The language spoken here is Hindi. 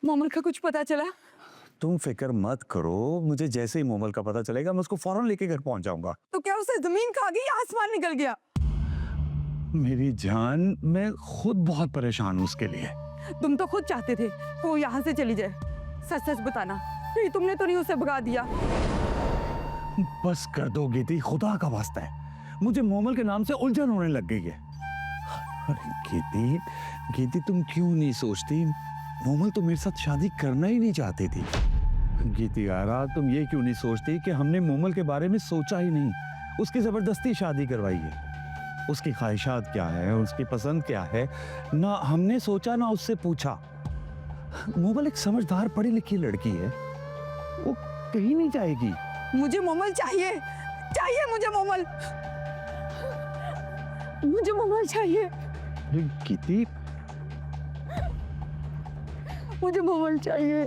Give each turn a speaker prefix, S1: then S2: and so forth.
S1: मोमल का कुछ पता चला?
S2: तुम फिक्र मत करो, मुझे जैसे ही मोमल का पता चलेगा मैं उसको फौरन लेके घर पहुंच जाऊंगा।
S1: तो क्या उसे जमीन खा गई या आसमान निकल गया?
S2: मेरी जान, मैं खुद बहुत परेशान हूँ उसके लिए।
S1: तुम तो खुद चाहते थे कि वो यहाँ से चली जाए। सच सच बताना, कहीं तुमने तो नहीं उसे भगा दिया?
S2: बस कर दो गीती, खुदा का वास्ता है, मुझे मोमल के नाम से उलझन होने लग गई है। अरे गीती, गीती तुम क्यों नहीं सोचती, मोमल तो मेरे साथ शादी करना ही नहीं चाहती थी। गीती यारा, तुम ये क्यों नहीं सोचती कि हमने मोमल के बारे में सोचा ही नहीं, उसकी जबरदस्ती शादी करवाई है। उसकी ख्वाहिशात क्या है, उसकी पसंद क्या है, ना हमने सोचा ना उससे पूछा। मोमल एक समझदार पढ़ी लिखी लड़की है, वो कहीं नहीं जाएगी।
S1: मुझे मोमल चाहिए, चाहिए मुझे मोमल, मुझे मोमल चाहिए,
S2: गीती,
S1: मुझे मोमल चाहिए।